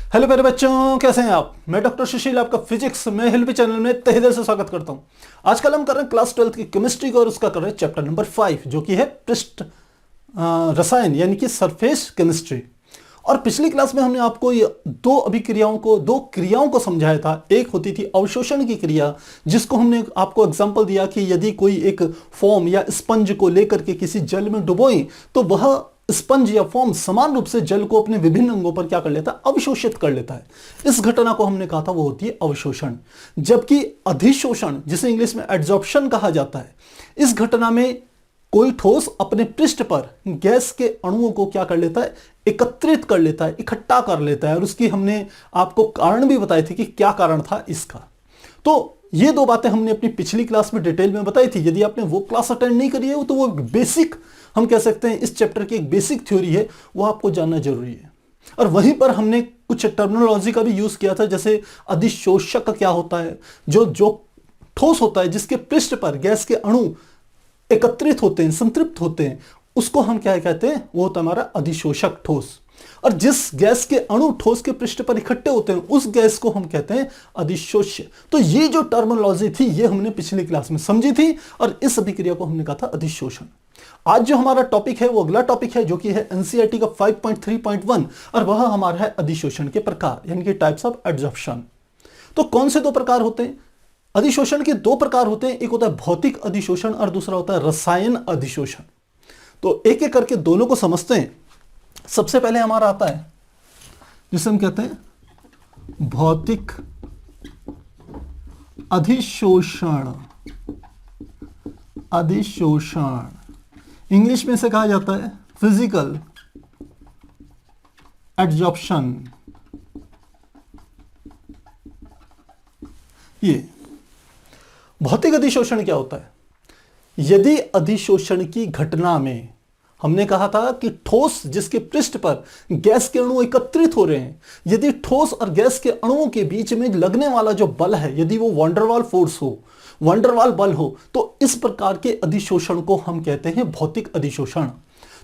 Hello मेरे बच्चों, कैसे हैं आप। मैं डॉक्टर सुशील, आपका फिजिक्स में हेल्पी चैनल में तहे दिल से स्वागत करता हूं। आजकल हम कर रहे हैं क्लास 12 की केमिस्ट्री को और उसका कर रहे हैं चैप्टर नंबर 5 जो कि है पृष्ठ रसायन यानी कि सरफेस केमिस्ट्री। और पिछली क्लास में हमने आपको ये दो क्रियाओं को समझाया था। एक होती थी अवशोषण की क्रिया, जिसको हमने आपको एग्जांपल दिया कि यदि कोई एक फोम या स्पंज को लेकर के किसी जल में डुबोएं तो वह स्पंज या फोम समान रूप से जल को अपने विभिन्न अंगों पर क्या कर लेता है, अवशोषित कर लेता है। इस घटना को हमने कहा था वो होती है अवशोषण। जबकि अधिशोषण, जिसे इंग्लिश में एड्जॉर्प्शन कहा जाता है, इस घटना में कोई ठोस अपने पृष्ठ पर गैस के अणुओं को क्या कर लेता है, एकत्रित कर लेता है, इकट्ठा कर लेता है। और उसकी हमने आपको कारण भी बताए थे कि क्या कारण था इसका। तो ये दो बातें हमने अपनी पिछली क्लास में डिटेल में बताई थी। यदि आपने वो क्लास अटेंड नहीं करी है तो वो बेसिक, हम कह सकते हैं इस चैप्टर की एक बेसिक थ्योरी है, वो आपको जानना जरूरी है। और वहीं पर हमने कुछ टर्मिनोलॉजी का भी यूज किया था, जैसे अधिशोषक क्या होता है, जो ठोस होता है जिसके पृष्ठ पर गैस के अणु एकत्रित होते हैं, संतृप्त होते हैं, उसको हम क्या कहते हैं, वो होता है हमारा अधिशोषक ठोस। और जिस गैस के अणु ठोस के पृष्ठ पर इकट्ठे होते हैं उस गैस को हम कहते हैं अधिशोष्य। तो ये जो टर्मिनोलॉजी थी ये हमने पिछली क्लास में समझी थी और इस अभिक्रिया को हमने कहा था अधिशोषण। आज जो हमारा टॉपिक है वो अगला टॉपिक है जो कि है एनसीईआरटी का 5.3.1 और वह हमारा है अधिशोषण के प्रकार यानी कि टाइप्स ऑफ एड्जॉर्प्शन। तो कौन से दो प्रकार होते हैं? अधिशोषण के दो प्रकार होते हैं, एक होता है भौतिक अधिशोषण और दूसरा होता है रसायन अधिशोषण। तो एक एक करके दोनों को समझते हैं। सबसे पहले हमारा आता है जिसे हम कहते हैं भौतिक अधिशोषण। अधिशोषण इंग्लिश में से कहा जाता है फिजिकल एड्जॉर्प्शन। ये भौतिक अधिशोषण क्या होता है? यदि अधिशोषण की घटना में हमने कहा था कि ठोस जिसके पृष्ठ पर गैस के अणु एकत्रित हो रहे हैं, यदि ठोस और गैस के अणुओं के बीच में लगने वाला जो बल है, यदि वो वंडरवाल फोर्स हो, वंडरवाल बल हो, तो इस प्रकार के अधिशोषण को हम कहते हैं भौतिक अधिशोषण।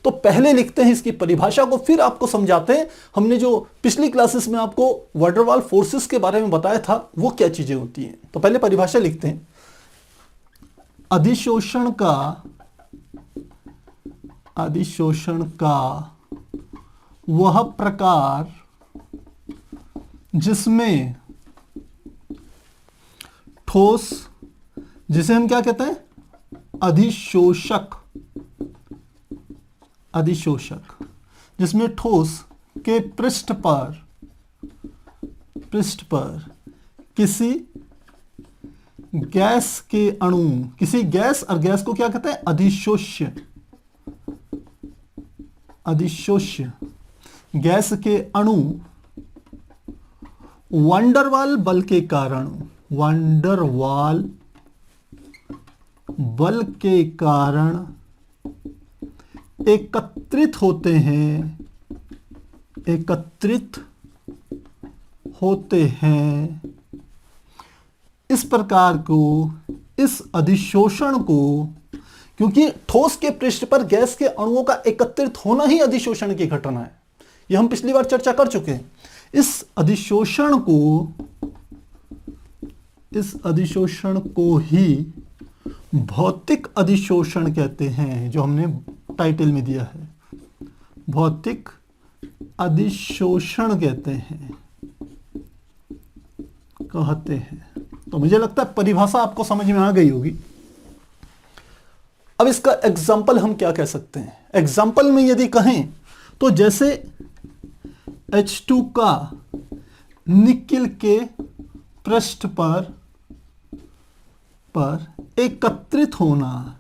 तो पहले लिखते हैं इसकी परिभाषा को, फिर आपको समझाते हैं। हमने जो पिछली क्लासेस में आपको वंडरवाल फोर्सेस के बारे में बताया था वो क्या चीजें होती हैं। तो पहले परिभाषा लिखते हैं। अधिशोषण का वह प्रकार जिसमें ठोस, जिसे हम क्या कहते हैं, अधिशोषक, जिसमें ठोस के पृष्ठ पर किसी गैस के अणु, किसी गैस, और गैस को क्या कहते हैं, अधिशोष्य गैस के अणु वंडरवाल बल के कारण एकत्रित होते हैं। इस प्रकार को, इस अधिशोषण को, क्योंकि ठोस के पृष्ठ पर गैस के अणुओं का एकत्रित होना ही अधिशोषण की घटना है, यह हम पिछली बार चर्चा कर चुके हैं। इस अधिशोषण को ही भौतिक अधिशोषण कहते हैं, जो हमने टाइटल में दिया है, भौतिक अधिशोषण कहते हैं। तो मुझे लगता है परिभाषा आपको समझ में आ गई होगी। अब इसका एग्जाम्पल हम क्या कह सकते हैं? एग्जाम्पल में यदि कहें तो जैसे H2 का निकिल के पृष्ठ पर एकत्रित होना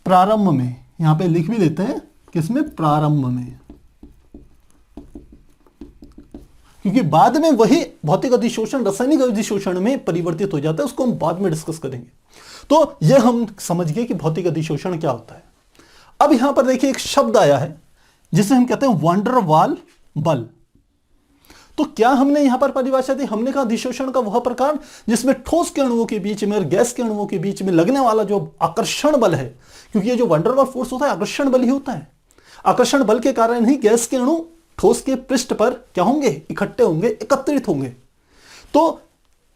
प्रारंभ में, यहां पे लिख भी देते हैं किसमें, प्रारंभ में, क्योंकि बाद में वही भौतिक अधिशोषण रासायनिक अधिशोषण में परिवर्तित हो जाता है, उसको हम बाद में डिस्कस करेंगे। तो यह हम समझ गए कि भौतिक अधिशोषण क्या होता है। अब यहां पर देखिए एक शब्द आया है जिसे हम कहते हैं वंडरवाल बल। तो क्या हमने यहां पर परिभाषा दी, हमने कहा अधिशोषण का वह प्रकार जिसमें ठोस के अणुओं के बीच में और गैस के अणुओं के बीच में लगने वाला जो आकर्षण बल है, क्योंकि ये जो वंडरवॉल फोर्स होता है आकर्षण बल ही होता है। आकर्षण बल के कारण ही गैस के अणु ठोस के पृष्ठ पर क्या होंगे, इकट्ठे होंगे, एकत्रित होंगे। तो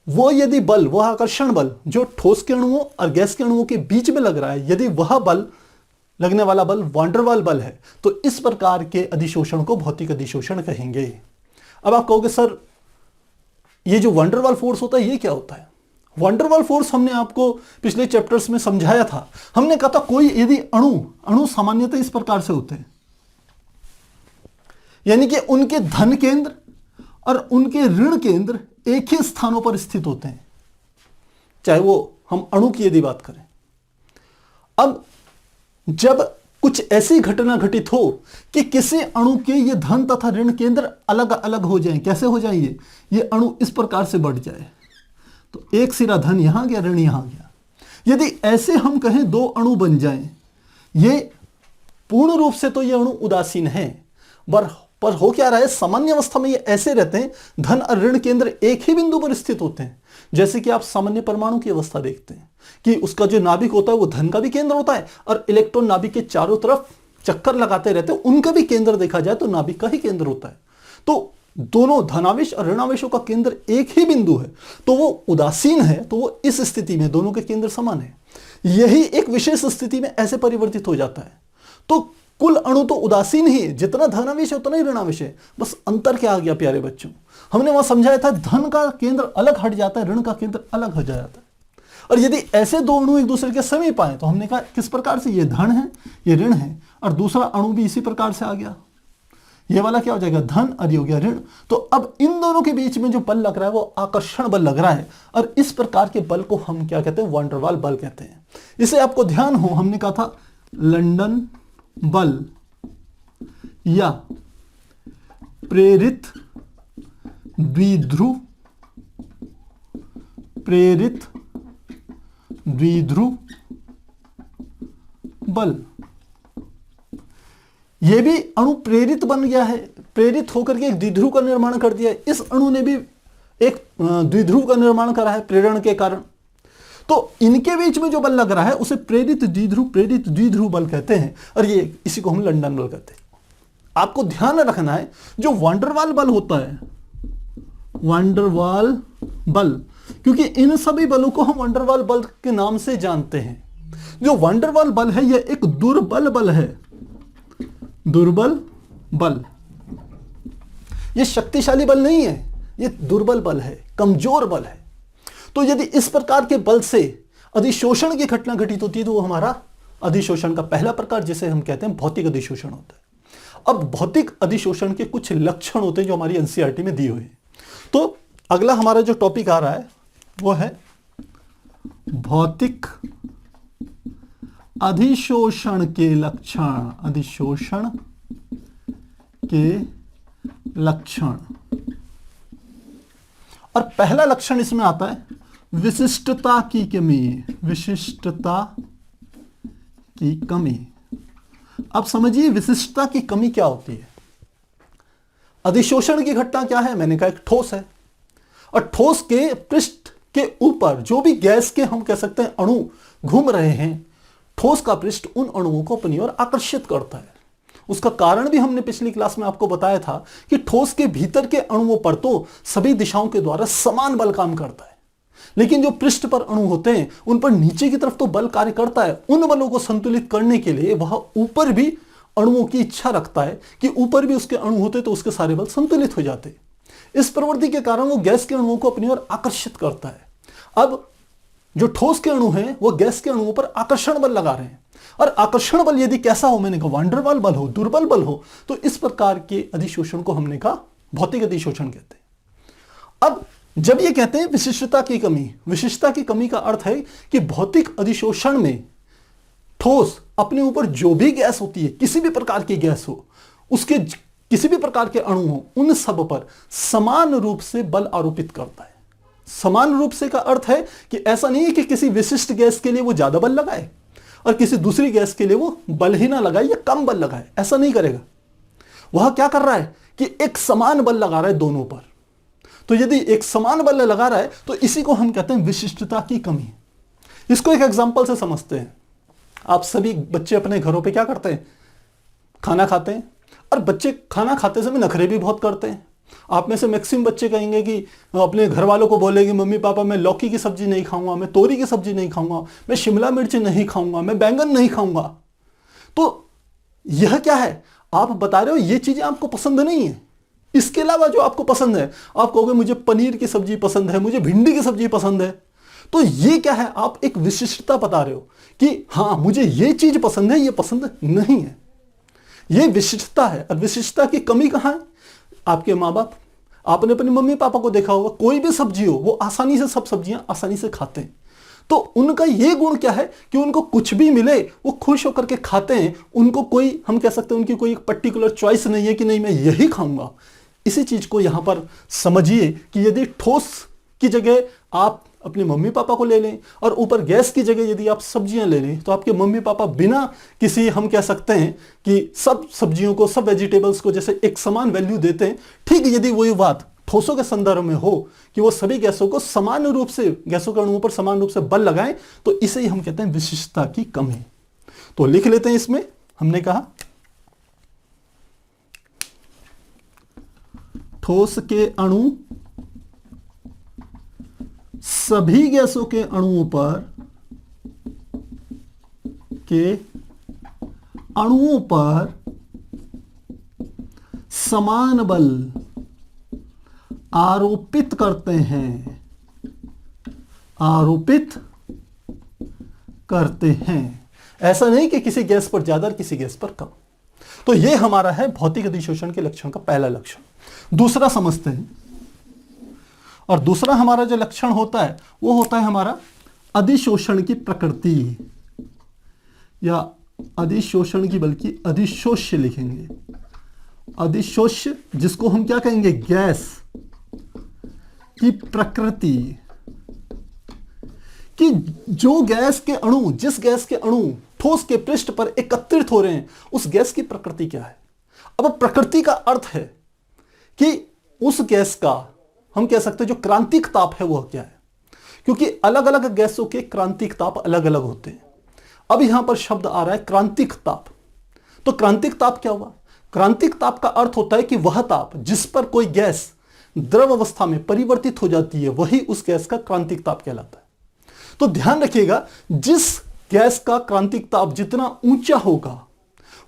वो यदि बल, वह आकर्षण बल जो ठोस के अणुओं और गैस के अणुओं के बीच में लग रहा है, यदि वह बल, लगने वाला बल वांडरवाल बल है, तो इस प्रकार के अधिशोषण को भौतिक अधिशोषण कहेंगे। अब आप कहोगे सर ये जो वांडरवाल फोर्स होता है ये क्या होता है? वांडरवाल फोर्स हमने आपको पिछले चैप्टर्स में समझाया था। हमने कहा था कोई यदि अणु सामान्यतः इस प्रकार से होते हैं, यानी कि उनके धन केंद्र और उनके ऋण केंद्र एक ही स्थानों पर स्थित होते हैं, चाहे वो हम अणु की यदि बात करें। अब जब कुछ ऐसी घटना घटित हो कि किसी अणु के ये धन तथा ऋण केंद्र अलग अलग हो जाएं, कैसे हो जाएं? ये अणु इस प्रकार से बढ़ जाए, तो एक सिरा धन यहां गया, ऋण यहां गया। यदि ऐसे हम कहें दो अणु बन जाएं, ये पूर्ण रूप से तो ये अणु उदासीन है, पर हो क्या रहा है, सामान्य अवस्था में ये ऐसे रहते हैं, धन और ऋण केंद्र एक ही बिंदु पर स्थित होते हैं। जैसे कि आप सामान्य परमाणु की अवस्था देखते हैं कि उसका जो नाभिक होता है वो धन का भी केंद्र होता है, और इलेक्ट्रॉन नाभिक के चारों तरफ चक्कर लगाते रहते हैं, उनका भी केंद्र देखा जाए तो नाभिक का ही केंद्र होता है। तो दोनों धनावेश और ऋणावेशों का केंद्र एक ही बिंदु है, तो वो उदासीन है, तो वो इस स्थिति में दोनों के केंद्र समान है। यही एक विशेष स्थिति में ऐसे परिवर्तित हो जाता है। तो कुल अणु तो उदासीन ही, जितना धनावेश है उतना ही ऋणावेश है। बस अंतर क्या आ गया प्यारे बच्चों, हमने वहां समझाया था धन का केंद्र अलग हट जाता है, ऋण का केंद्र अलग हट जाता है। और यदि ऐसे दो अणु एक दूसरे के समीप आए तो हमने कहा किस प्रकार से, ये धन है ये ऋण है, और दूसरा अणु भी इसी प्रकार से आ गया, ये वाला क्या हो जाएगा धन और ये हो गया ऋण। तो अब इन दोनों के बीच में जो बल लग रहा है वो आकर्षण बल लग रहा है, और इस प्रकार के बल को हम क्या कहते हैं, वांडरवाल बल कहते हैं। इसे आपको ध्यान हो, हमने कहा था लंदन बल या प्रेरित द्विध्रुव बल। यह भी अणु प्रेरित बन गया है, प्रेरित होकर के एक द्विध्रुव का निर्माण कर दिया है। इस अणु ने भी एक द्विध्रुव का निर्माण करा है प्रेरण के कारण। तो इनके बीच में जो बल लग रहा है उसे प्रेरित द्विध्रुव बल कहते हैं, और ये इसी को हम लंदन बल कहते हैं। आपको ध्यान रखना है जो वांडरवाल बल होता है, वांडरवाल बल, क्योंकि इन सभी बलों को हम वांडरवाल बल के नाम से जानते हैं। जो वांडरवाल बल है यह एक दुर्बल बल है, दुर्बल बल। यह शक्तिशाली बल नहीं है, यह दुर्बल बल है, कमजोर बल है। तो यदि इस प्रकार के बल से अधिशोषण की घटना घटित होती है तो वो हमारा अधिशोषण का पहला प्रकार, जिसे हम कहते हैं भौतिक अधिशोषण होता है। अब भौतिक अधिशोषण के कुछ लक्षण होते हैं जो हमारी एनसीईआरटी में दिए हुए हैं। तो अगला हमारा जो टॉपिक आ रहा है वो है भौतिक अधिशोषण के लक्षण, अधिशोषण के लक्षण। और पहला लक्षण इसमें आता है विशिष्टता की कमी, विशिष्टता की कमी। अब समझिए विशिष्टता की कमी क्या होती है। अधिशोषण की घटना क्या है, मैंने कहा एक ठोस है, और ठोस के पृष्ठ के ऊपर जो भी गैस के हम कह सकते हैं अणु घूम रहे हैं, ठोस का पृष्ठ उन अणुओं को अपनी ओर आकर्षित करता है। उसका कारण भी हमने पिछली क्लास में आपको बताया था कि ठोस के भीतर के अणुओं पर तो सभी दिशाओं के द्वारा समान बल काम करता है, लेकिन जो पृष्ठ पर अणु होते हैं उन पर नीचे की तरफ तो बल कार्य करता है। उन बलों को संतुलित करने के लिए वह ऊपर भी अणुओं की इच्छा रखता है कि ऊपर भी उसके अणु होते तो उसके सारे बल संतुलित हो जाते। इस प्रवृत्ति के कारण वो गैस के अणुओं को अपनी ओर आकर्षित करता है। अब जो ठोस के अणु हैं वो गैस के अणुओं पर आकर्षण बल लगा रहे हैं, और आकर्षण बल यदि कैसा हो, मैंने कहा वांडरवाल बल हो, दुर्बल बल हो, तो इस प्रकार के अधिशोषण को हमने कहा भौतिक अधिशोषण कहते हैं। अब जब ये कहते हैं विशिष्टता की कमी, विशिष्टता की कमी का अर्थ है कि भौतिक अधिशोषण में ठोस अपने ऊपर जो भी गैस होती है, किसी भी प्रकार की गैस हो, उसके किसी भी प्रकार के अणु हो, उन सब पर समान रूप से बल आरोपित करता है। समान रूप से का अर्थ है कि ऐसा नहीं है कि किसी विशिष्ट गैस के लिए वो ज्यादा बल लगाए और किसी दूसरी गैस के लिए वो बल ही ना लगाए या कम बल लगाए, ऐसा नहीं करेगा। वह क्या कर रहा है कि एक समान बल लगा रहा है दोनों पर। तो यदि एक समान बल लगा रहा है तो इसी को हम कहते हैं विशिष्टता की कमी। इसको एक एग्जांपल से समझते हैं। आप सभी बच्चे अपने घरों पे क्या करते हैं, खाना खाते हैं, और बच्चे खाना खाते समय नखरे भी बहुत करते हैं। आप में से मैक्सिमम बच्चे कहेंगे कि अपने घर वालों को बोलेंगे मम्मी पापा मैं लौकी की सब्जी नहीं खाऊंगा, मैं तोरी की सब्जी नहीं खाऊंगा, मैं शिमला मिर्च नहीं खाऊंगा, मैं बैंगन नहीं खाऊंगा। तो यह क्या है, आप बता रहे हो ये चीजें आपको पसंद नहीं है। इसके अलावा जो आपको पसंद है, आप कहोगे मुझे पनीर की सब्जी पसंद है, मुझे भिंडी की सब्जी पसंद है। तो ये क्या है, आप एक विशिष्टता बता रहे हो कि हाँ मुझे ये चीज पसंद है, ये पसंद नहीं है। ये विशिष्टता है। और विशिष्टता की कमी कहाँ है, आपके माँ बाप, आपने अपने मम्मी पापा को देखा होगा, कोई भी सब्जी हो वो आसानी से सब सब्जियां आसानी से खाते हैं। तो उनका ये गुण क्या है कि उनको कुछ भी मिले वो खुश होकर के खाते हैं। उनको कोई, हम कह सकते हैं उनकी कोई पर्टिकुलर चॉइस नहीं है कि नहीं मैं यही खाऊंगा। इसी चीज को यहां पर समझिए कि यदि ठोस की जगह आप अपने मम्मी पापा को ले लें और ऊपर गैस की जगह यदि आप सब्जियां ले लें, तो आपके मम्मी पापा बिना किसी, हम कह सकते हैं कि सब सब्जियों को, सब वेजिटेबल्स को जैसे एक समान वैल्यू देते हैं, ठीक यदि वही बात ठोसों के संदर्भ में हो कि वो सभी गैसों को समान रूप से, गैसों के अणुओं पर समान रूप से बल लगाएं, तो इसे ही हम कहते हैं विशिष्टता की कमी। तो लिख लेते हैं इसमें, हमने कहा ठोस के अणु सभी गैसों के अणुओं पर समान बल आरोपित करते हैं, ऐसा नहीं कि किसी गैस पर ज्यादा और किसी गैस पर कम। तो यह हमारा है भौतिक अधिशोषण के लक्षण का पहला लक्षण। दूसरा समझते हैं, और दूसरा हमारा जो लक्षण होता है वो होता है हमारा अधिशोषण की प्रकृति, या अधिशोषण की, बल्कि अधिशोष्य लिखेंगे। अधिशोष्य जिसको हम क्या कहेंगे, गैस की प्रकृति, कि जो गैस के अणु, जिस गैस के अणु ठोस के पृष्ठ पर एकत्रित हो रहे हैं, उस गैस की प्रकृति क्या है। अब प्रकृति का अर्थ है कि उस गैस का, हम कह सकते हैं जो क्रांतिक ताप है वह क्या है, क्योंकि अलग अलग गैसों के क्रांतिक ताप अलग अलग होते हैं। अब यहां पर शब्द आ रहा है क्रांतिक ताप। तो क्रांतिक ताप क्या हुआ, क्रांतिक ताप का अर्थ होता है कि वह ताप जिस पर कोई गैस द्रव अवस्था में परिवर्तित हो जाती है, वही उस गैस का क्रांतिक ताप कहलाता है। तो ध्यान रखिएगा, जिस गैस का क्रांतिक ताप जितना ऊंचा होगा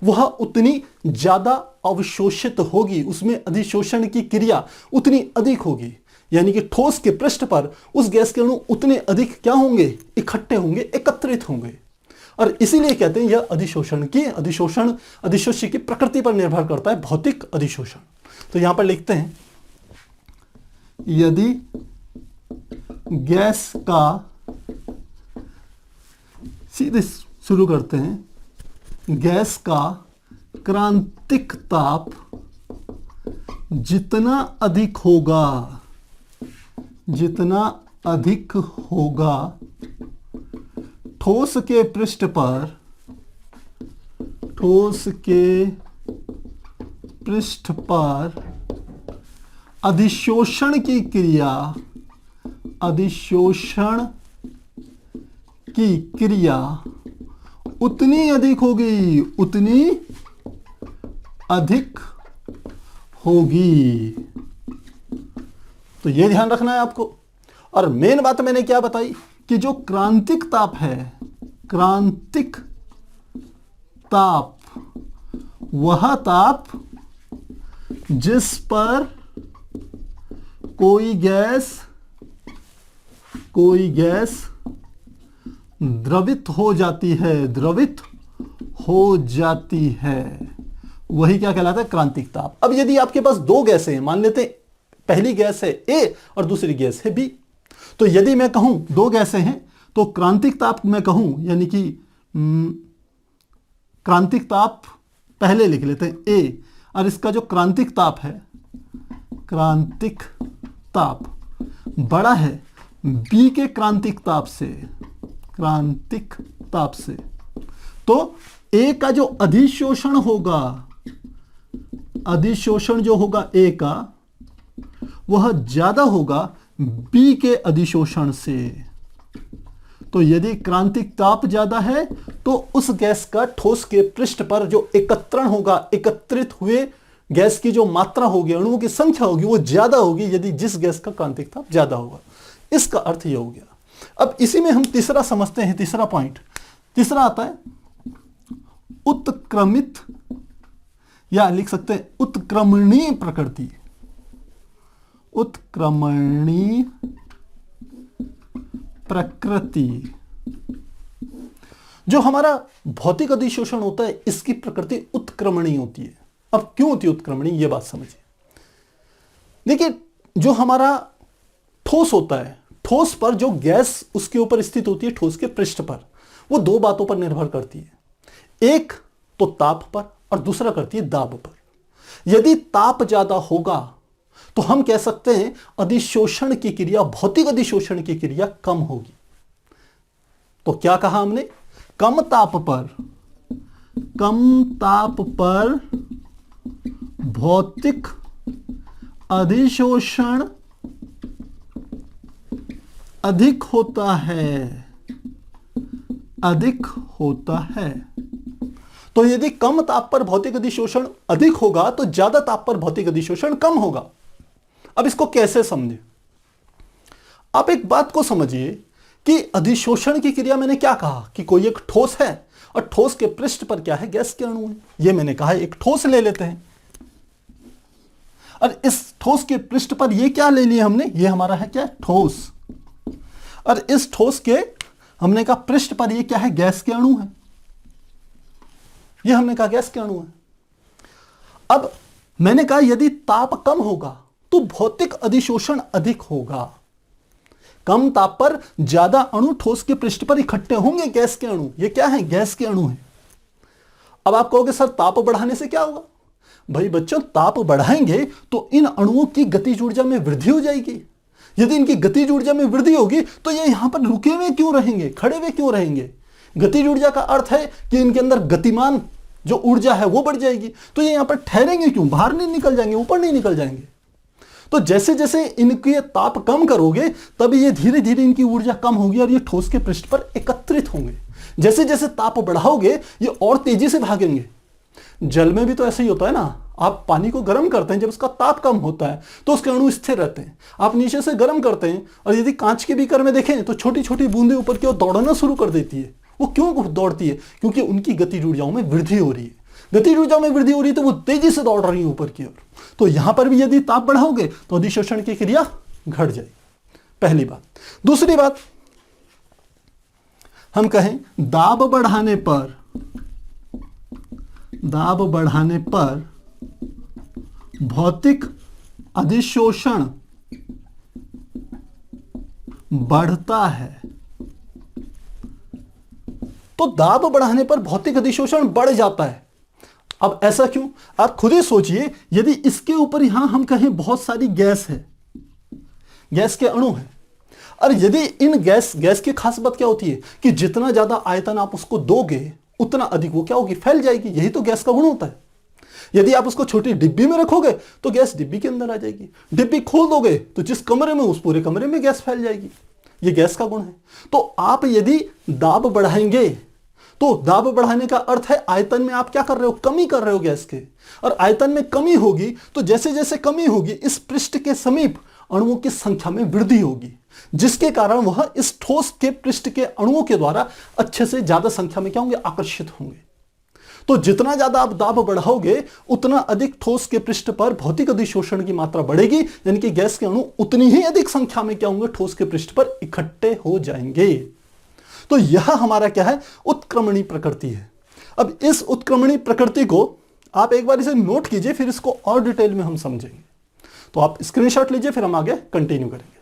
वह उतनी ज्यादा अवशोषित होगी, उसमें अधिशोषण की क्रिया उतनी अधिक होगी। यानी कि ठोस के पृष्ठ पर उस गैस के अणु उतने अधिक क्या होंगे, इकट्ठे होंगे, एकत्रित होंगे। और इसीलिए कहते हैं यह अधिशोष्य की प्रकृति पर निर्भर करता है, भौतिक अधिशोषण। तो यहां पर लिखते हैं, यदि गैस का, सीधे शुरू करते हैं, गैस का क्रांतिक ताप जितना अधिक होगा ठोस के पृष्ठ पर अधिशोषण की क्रिया उतनी अधिक होगी। तो यह ध्यान रखना है आपको। और मेन बात मैंने क्या बताई कि जो क्रांतिक ताप है, क्रांतिक ताप वह ताप जिस पर कोई गैस द्रवित हो जाती है, वही क्या कहलाता है, क्रांतिक ताप। अब यदि आपके पास दो गैसें हैं, मान लेते हैं पहली गैस है ए और दूसरी गैस है बी, तो यदि मैं कहूं दो गैसें हैं तो क्रांतिक ताप मैं कहूं, यानी कि क्रांतिक ताप पहले लिख लेते हैं ए, और इसका जो क्रांतिक ताप है, क्रांतिक ताप बड़ा है बी के क्रांतिक ताप से, तो ए का जो अधिशोषण जो होगा ए का, वह ज्यादा होगा बी के अधिशोषण से। तो यदि क्रांतिक ताप ज्यादा है तो उस गैस का ठोस के पृष्ठ पर जो एकत्रण होगा, एकत्रित हुए गैस की जो मात्रा होगी, अणुओं की संख्या होगी, वो ज्यादा होगी यदि जिस गैस का क्रांतिक ताप ज्यादा होगा। इसका अर्थ यह हो गया। अब इसी में हम तीसरा समझते हैं, तीसरा पॉइंट। तीसरा आता है उत्क्रमित, या लिख सकते हैं उत्क्रमणीय प्रकृति। उत्क्रमणीय प्रकृति, जो हमारा भौतिक अधिशोषण होता है इसकी प्रकृति उत्क्रमणीय होती है। अब क्यों होती है उत्क्रमणीय, यह बात समझिए। देखिए, जो हमारा ठोस होता है, ठोस पर जो गैस उसके ऊपर स्थित होती है, ठोस के पृष्ठ पर, वो दो बातों पर निर्भर करती है। एक तो ताप पर और दूसरा करती है दाब पर। यदि ताप ज्यादा होगा तो हम कह सकते हैं अधिशोषण की क्रिया, भौतिक अधिशोषण की क्रिया कम होगी। तो क्या कहा हमने, कम ताप पर भौतिक अधिशोषण अधिक होता है। तो यदि कम ताप पर भौतिक अधिशोषण अधिक होगा तो ज्यादा ताप पर भौतिक अधिशोषण कम होगा। अब इसको कैसे समझें? आप एक बात को समझिए कि अधिशोषण की क्रिया, मैंने क्या कहा कि कोई एक ठोस है और ठोस के पृष्ठ पर क्या है, गैस के अणु है। ये मैंने कहा एक ठोस ले लेते हैं, और इस ठोस के पृष्ठ पर ये क्या ले लिया हमने, ये हमारा है क्या, ठोस। और इस ठोस के हमने कहा पृष्ठ पर ये क्या है, गैस के अणु है। ये हमने कहा गैस के अणु है। अब मैंने कहा यदि ताप कम होगा तो भौतिक अधिशोषण अधिक होगा। कम ताप पर ज्यादा अणु ठोस के पृष्ठ पर इकट्ठे होंगे, गैस के अणु। ये क्या है, गैस के अणु है। अब आप कहोगे सर ताप बढ़ाने से क्या होगा? भाई बच्चों, ताप बढ़ाएंगे तो इन अणुओं की गतिज ऊर्जा में वृद्धि हो जाएगी। यदि इनकी गतिज ऊर्जा में वृद्धि होगी तो ये यहां पर रुके हुए क्यों रहेंगे, खड़े हुए क्यों रहेंगे? गतिज ऊर्जा का अर्थ है कि इनके अंदर गतिमान जो ऊर्जा है वो बढ़ जाएगी। तो ये यहां पर ठहरेंगे क्यों, बाहर नहीं निकल जाएंगे, ऊपर नहीं निकल जाएंगे। तो जैसे जैसे इनके ताप कम करोगे तब ये धीरे धीरे इनकी ऊर्जा कम होगी और ये ठोस के पृष्ठ पर एकत्रित होंगे। जैसे जैसे ताप बढ़ाओगे ये और तेजी से भागेंगे। जल में भी तो ऐसे ही होता है ना, आप पानी को गर्म करते हैं, जब उसका ताप कम होता है तो उसके अणु स्थिर रहते हैं। आप नीचे से गर्म करते हैं और यदि कांच के बीकर में देखें तो छोटी छोटी बूंदें ऊपर की ओर दौड़ना शुरू कर देती है। वो क्यों दौड़ती है? क्योंकि उनकी गतिज ऊर्जाओं में वृद्धि हो रही है। गतिज ऊर्जा में वृद्धि हो रही है तो वो तेजी से दौड़ रही है ऊपर की ओर। तो यहां पर भी यदि ताप बढ़ाओगे तो अधिशोषण की क्रिया घट जाएगी, पहली बात। दूसरी बात, हम कहें दाब बढ़ाने पर भौतिक अधिशोषण बढ़ता है। तो दाब बढ़ाने पर भौतिक अधिशोषण बढ़ जाता है। अब ऐसा क्यों, आप खुद ही सोचिए। यदि इसके ऊपर यहां हम कहें बहुत सारी गैस है, गैस के अणु है, और यदि इन गैस की खास बात क्या होती है कि जितना ज्यादा आयतन आप उसको दोगे उतना अधिक वो क्या होगी, फैल जाएगी। यही तो गैस का गुण होता है। यदि आप उसको छोटी डिब्बी में रखोगे तो गैस डिब्बी के अंदर आ जाएगी। डिब्बी खोल दोगे तो जिस कमरे में, उस पूरे कमरे में गैस फैल जाएगी। ये गैस का गुण है। तो आप यदि दाब बढ़ाएंगे तो दाब बढ़ाने का अर्थ है आयतन में आप क्या कर रहे हो, कमी कर रहे हो गैस के। और आयतन में कमी होगी तो जैसे जैसे कमी होगी इस पृष्ठ के समीप अणुओं की संख्या में वृद्धि होगी, जिसके कारण वह इस ठोस के पृष्ठ के अणुओं के द्वारा अच्छे से ज्यादा संख्या में क्या होंगे, आकर्षित होंगे। तो जितना ज्यादा आप दाब बढ़ाओगे उतना अधिक ठोस के पृष्ठ पर भौतिक अधिशोषण की मात्रा बढ़ेगी, यानी कि गैस के अणु उतनी ही अधिक संख्या में क्या होंगे, ठोस के पृष्ठ पर इकट्ठे हो जाएंगे। तो यह हमारा क्या है, उत्क्रमणी प्रकृति है। अब इस उत्क्रमणी प्रकृति को आप एक बार इसे नोट कीजिए, फिर इसको और डिटेल में हम समझेंगे। तो आप स्क्रीनशॉट लीजिए, फिर हम आगे कंटिन्यू करेंगे।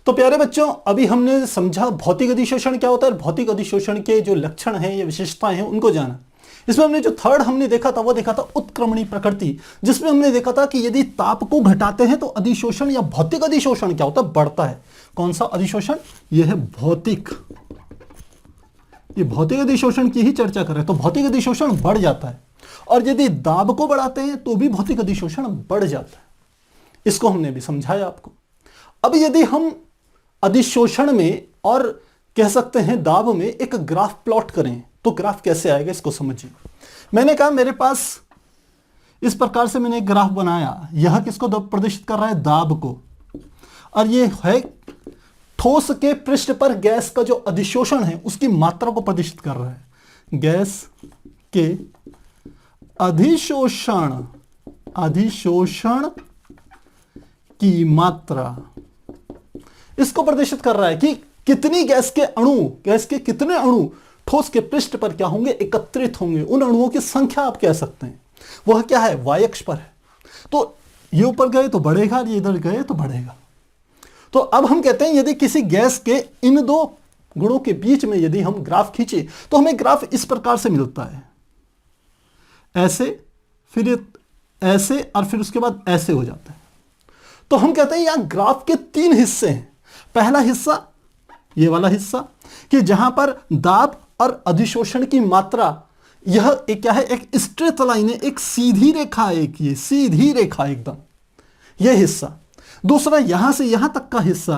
तो प्यारे बच्चों, अभी हमने समझा भौतिक अधिशोषण क्या होता है, भौतिक अधिशोषण के जो लक्षण हैं या विशेषताएं हैं उनको जाना। इसमें हमने जो थर्ड हमने देखा था वो देखा था उत्क्रमणी प्रकृति, जिसमें हमने देखा था कि यदि ताप को घटाते हैं तो अधिशोषण या भौतिक अधिशोषण क्या होता है, बढ़ता है। कौन सा अधिशोषण, यह है भौतिक। ये भौतिक अधिशोषण की ही चर्चा कर रहे हैं। तो भौतिक अधिशोषण बढ़ जाता है, और यदि दाब को बढ़ाते हैं तो भी भौतिक अधिशोषण बढ़ जाता है। इसको हमने भी समझाया आपको। अब यदि हम अधिशोषण में और कह सकते हैं दाब में एक ग्राफ प्लॉट करें तो ग्राफ कैसे आएगा इसको समझिए। मैंने कहा मेरे पास इस प्रकार से मैंने एक ग्राफ बनाया, यह किसको प्रदर्शित कर रहा है, दाब को, और ये है ठोस के पृष्ठ पर गैस का जो अधिशोषण है उसकी मात्रा को प्रदर्शित कर रहा है। गैस के अधिशोषण की मात्रा इसको प्रदर्शित कर रहा है कि कितनी गैस के कितने अणु ठोस के पृष्ठ पर क्या होंगे, एकत्रित होंगे। उन अणुओं की संख्या आप कह सकते हैं, वह क्या है, y अक्ष पर है। तो ये ऊपर गए तो बढ़ेगा, ये इधर गए तो बढ़ेगा। तो अब हम कहते हैं यदि किसी गैस के इन दो गुणों के बीच में यदि हम ग्राफ खींचे तो हमें ग्राफ इस प्रकार से मिलता है, ऐसे, फिर ऐसे, और फिर उसके बाद ऐसे हो जाता है। तो हम कहते हैं यहां ग्राफ के 3 हिस्से हैं। पहला हिस्सा ये वाला हिस्सा कि जहां पर दाब और अधिशोषण की मात्रा, यह एक क्या है, एक स्ट्रेट लाइन है, एक सीधी रेखा है, एक ये सीधी रेखा एकदम, यह हिस्सा। दूसरा यहां से यहां तक का हिस्सा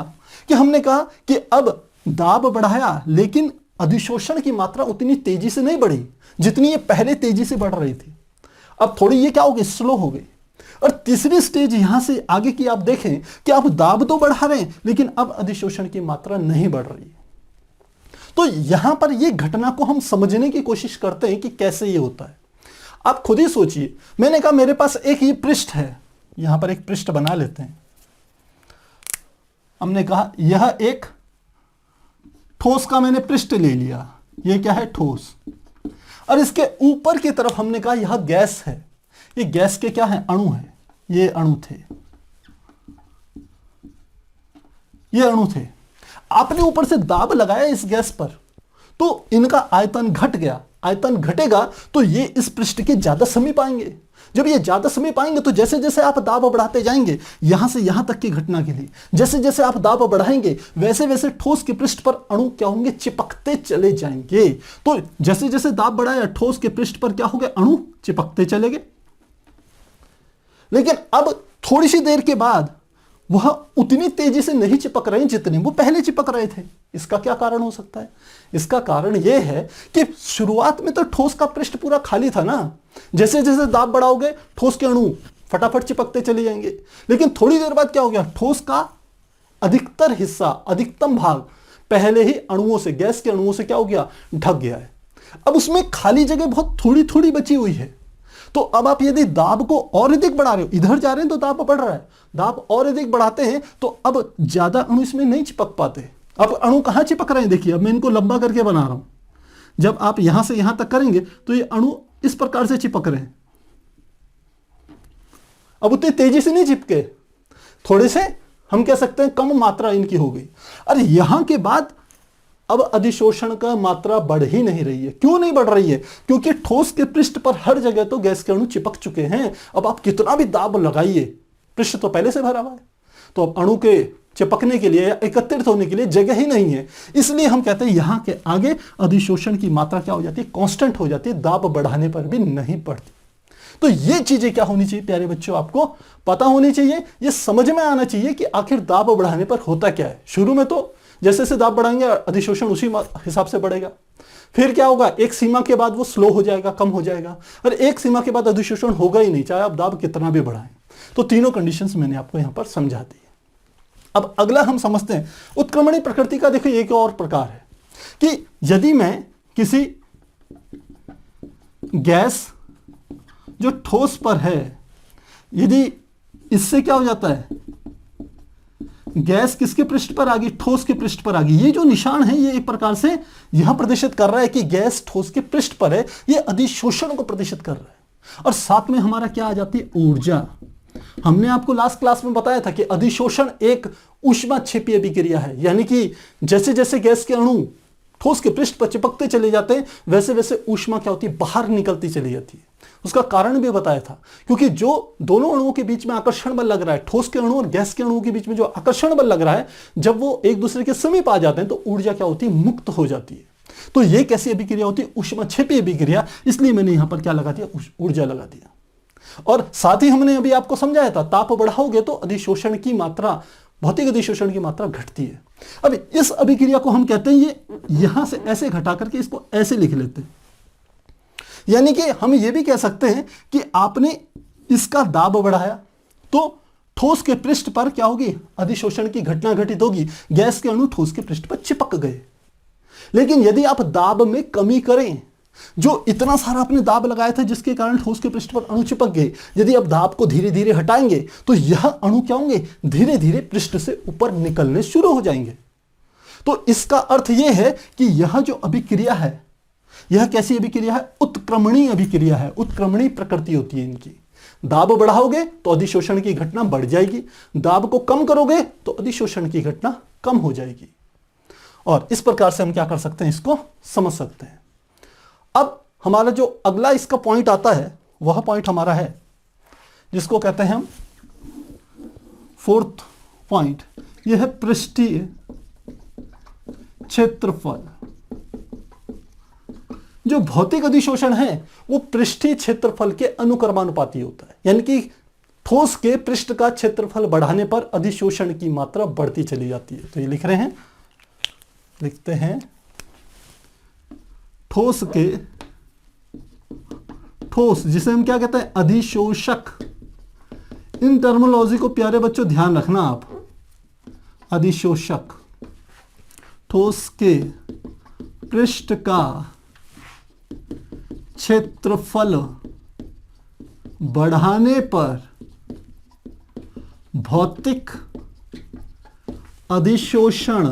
कि हमने कहा कि अब दाब बढ़ाया लेकिन अधिशोषण की मात्रा उतनी तेजी से नहीं बढ़ी जितनी ये पहले तेजी से बढ़ रही थी। अब थोड़ी ये क्या हो गई, स्लो हो गई। और तीसरी स्टेज यहां से आगे की आप देखें कि आप दाब तो बढ़ा रहे हैं लेकिन अब अधिशोषण की मात्रा नहीं बढ़ रही। तो यहां पर ये घटना को हम समझने की कोशिश करते हैं कि कैसे ये होता है। आप खुद ही सोचिए, मैंने कहा मेरे पास एक ये पृष्ठ है, यहां पर एक पृष्ठ बना लेते हैं। हमने कहा यह एक ठोस का मैंने पृष्ठ ले लिया, यह क्या है, ठोस, और इसके ऊपर की तरफ हमने कहा यह गैस है। ये गैस के क्या है, अणु है, ये अणु थे, ये अणु थे। आपने ऊपर से दाब लगाया इस गैस पर तो इनका आयतन घट गया। आयतन घटेगा तो ये इस पृष्ठ के ज्यादा समीप आएंगे। जब ये ज्यादा समीप आएंगे तो जैसे जैसे आप दाब बढ़ाते जाएंगे, यहां से यहां तक की घटना के लिए जैसे जैसे आप दाब बढ़ाएंगे वैसे वैसे ठोस के पृष्ठ पर अणु क्या होंगे, चिपकते चले जाएंगे। तो जैसे जैसे दाब बढ़ाया ठोस के पृष्ठ पर क्या हो गए, अणु चिपकते चले गए। लेकिन अब थोड़ी सी देर के बाद वह उतनी तेजी से नहीं चिपक रहे जितने वो पहले चिपक रहे थे। इसका क्या कारण हो सकता है? इसका कारण यह है कि शुरुआत में तो ठोस का पृष्ठ पूरा खाली था ना। जैसे जैसे दाब बढ़ाओगे ठोस के अणु फटाफट चिपकते चले जाएंगे। लेकिन थोड़ी देर बाद क्या हो गया, ठोस का अधिकतर हिस्सा, अधिकतम भाग पहले ही अणुओं से, गैस के अणुओं से क्या हो गया, ढक गया है। अब उसमें खाली जगह बहुत थोड़ी थोड़ी बची हुई है। तो अब आप यदि दाब को और अधिक बढ़ा रहे हो, इधर जा रहे हैं तो दाब बढ़ रहा है, दाब और अधिक बढ़ाते हैं तो अब ज्यादा अणु इसमें नहीं चिपक पाते। अब अणु कहां चिपक रहे हैं, देखिए अब मैं इनको लंबा करके बना रहा हूं। जब आप यहां से यहां तक करेंगे तो ये अणु इस प्रकार से चिपक रहे हैं। अब उतनी तेजी से नहीं चिपके, थोड़े से हम कह सकते हैं कम मात्रा इनकी हो गई। अरे यहां के बाद अब अधिशोषण का मात्रा बढ़ ही नहीं रही है। क्यों नहीं बढ़ रही है? क्योंकि ठोस के पृष्ठ पर हर जगह तो गैस के अणु चिपक चुके हैं। अब आप कितना भी दाब लगाइए, पृष्ठ तो पहले से भरा हुआ है, तो अब अणु के चिपकने के लिए, एकत्रित होने के लिए जगह ही नहीं है। इसलिए हम कहते हैं यहां के आगे अधिशोषण की मात्रा क्या हो जाती है, कांस्टेंट हो जाती है, दाब बढ़ाने पर भी नहीं बढ़ती। तो ये चीजें क्या होनी चाहिए प्यारे बच्चों, आपको पता होनी चाहिए, ये समझ में आना चाहिए कि आखिर दाब बढ़ाने पर होता क्या है। शुरू में तो जैसे जैसे दाब बढ़ाएंगे अधिशोषण उसी हिसाब से बढ़ेगा। फिर क्या होगा, एक सीमा के बाद वो स्लो हो जाएगा, कम हो जाएगा, और एक सीमा के बाद अधिशोषण होगा ही नहीं, चाहे आप दाब कितना भी बढ़ाएं। तो तीनों कंडीशंस मैंने आपको यहां पर समझा दी। अब अगला हम समझते हैं उत्क्रमणी प्रकृति का। देखिए एक और प्रकार है कि यदि मैं किसी गैस जो ठोस पर है, यदि इससे क्या हो जाता है, गैस किसके पृष्ठ पर आ गई, ठोस के पृष्ठ पर आ गई। ये जो निशान है ये एक प्रकार से यह प्रदर्शित कर रहा है कि गैस ठोस के पृष्ठ पर है, ये अधिशोषण को प्रदर्शित कर रहा है। और साथ में हमारा क्या आ जाती है, ऊर्जा। हमने आपको लास्ट क्लास में बताया था कि अधिशोषण एक ऊष्माक्षेपीय अभिक्रिया है, यानी कि जैसे जैसे गैस के अणु ठोस के पृष्ठ पर चिपकते चले जाते हैं वैसे वैसे ऊष्मा क्या होती है, बाहर निकलती चली जाती है। उसका कारण भी बताया था, क्योंकि जो दोनों अणुओं के बीच में आकर्षण बल लग रहा है, ठोस के अणु और गैस के अणुओं के बीच में जो आकर्षण बल लग रहा है, जब वो एक दूसरे के समीप आ जाते हैं तो ऊर्जा क्या होती है, मुक्त हो जाती है। तो ये कैसी अभिक्रिया होती है, ऊष्माक्षेपीय अभिक्रिया। इसलिए मैंने यहां पर क्या लगा दिया, ऊर्जा लगा दिया। और साथ ही हमने अभी आपको समझाया था, ताप बढ़ाओगे तो अधिशोषण की मात्रा, भौतिक अधिशोषण की मात्रा घटती है। अब इस अभिक्रिया को हम कहते हैं, ये यहां से ऐसे घटा करके इसको ऐसे लिख लेते हैं। यानी कि हम ये भी कह सकते हैं कि आपने इसका दाब बढ़ाया तो ठोस के पृष्ठ पर क्या होगी, अधिशोषण की घटना घटित होगी, गैस के अणु ठोस के पृष्ठ पर चिपक गए। लेकिन यदि आप दाब में कमी करें, जो इतना सारा आपने दाब लगाया था जिसके कारण ठोस के पृष्ठ पर अणु चिपक गए, यदि आप दाब को धीरे धीरे हटाएंगे तो यह अणु क्या होंगे, धीरे धीरे पृष्ठ से ऊपर निकलने शुरू हो जाएंगे। तो इसका अर्थ यह है कि यह जो अभिक्रिया है, यह कैसी अभिक्रिया है, उत्क्रमणीय अभिक्रिया है। उत्क्रमणीय प्रकृति होती है इनकी। दाब बढ़ाओगे तो अधिशोषण की घटना बढ़ जाएगी, दाब को कम करोगे तो अधिशोषण की घटना कम हो जाएगी। और इस प्रकार से हम क्या कर सकते हैं, इसको समझ सकते हैं। अब हमारा जो अगला इसका पॉइंट आता है, वह पॉइंट हमारा है जिसको कहते हैं हम फोर्थ पॉइंट, यह है पृष्ठीय क्षेत्रफल। जो भौतिक अधिशोषण है वो पृष्ठीय क्षेत्रफल के अनुक्रमानुपाती होता है। यानी कि ठोस के पृष्ठ का क्षेत्रफल बढ़ाने पर अधिशोषण की मात्रा बढ़ती चली जाती है। तो ये लिख रहे हैं, लिखते हैं ठोस जिसे हम क्या कहते हैं, अधिशोषक। इन टर्मिनोलॉजी को प्यारे बच्चों ध्यान रखना आप। अधिशोषक ठोस के पृष्ठ का क्षेत्रफल बढ़ाने पर भौतिक अधिशोषण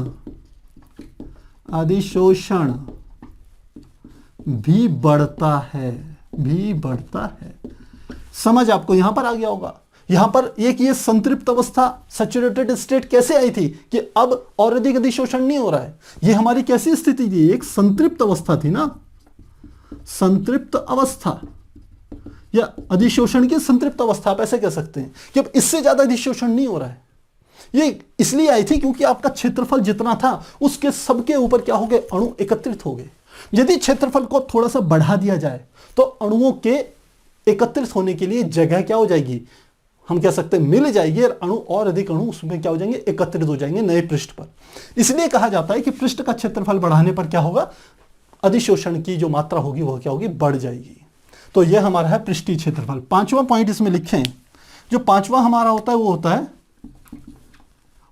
भी बढ़ता है। समझ आपको यहां पर आ गया होगा। यहां पर एक ये संतृप्त अवस्था, सैचुरेटेड स्टेट कैसे आई थी कि अब और अधिक अधिशोषण नहीं हो रहा है। ये हमारी कैसी स्थिति थी, एक संतृप्त अवस्था थी ना, संतृप्त अवस्था या अधिशोषण की संतृप्त अवस्था, आप ऐसे कह सकते हैं कि अब इससे ज्यादा अधिशोषण नहीं हो रहा है। ये इसलिए आई थी क्योंकि आपका क्षेत्रफल जितना था उसके सबके ऊपर क्या हो गए, अणु एकत्रित हो गए। यदि क्षेत्रफल को थोड़ा सा बढ़ा दिया जाए तो अणुओं के एकत्रित होने के लिए जगह क्या हो जाएगी, हम कह सकते हैं मिल जाएगी, और अणु और अधिक अणु उसमें क्या हो जाएंगे, एकत्रित हो जाएंगे नए पृष्ठ पर। इसलिए कहा जाता है कि पृष्ठ का क्षेत्रफल बढ़ाने पर क्या होगा, अधिशोषण की जो मात्रा होगी वह क्या होगी, बढ़ जाएगी। तो यह हमारा है पृष्ठीय क्षेत्रफल। पांचवा पॉइंट इसमें लिखें, जो पांचवा हमारा होता है वो होता है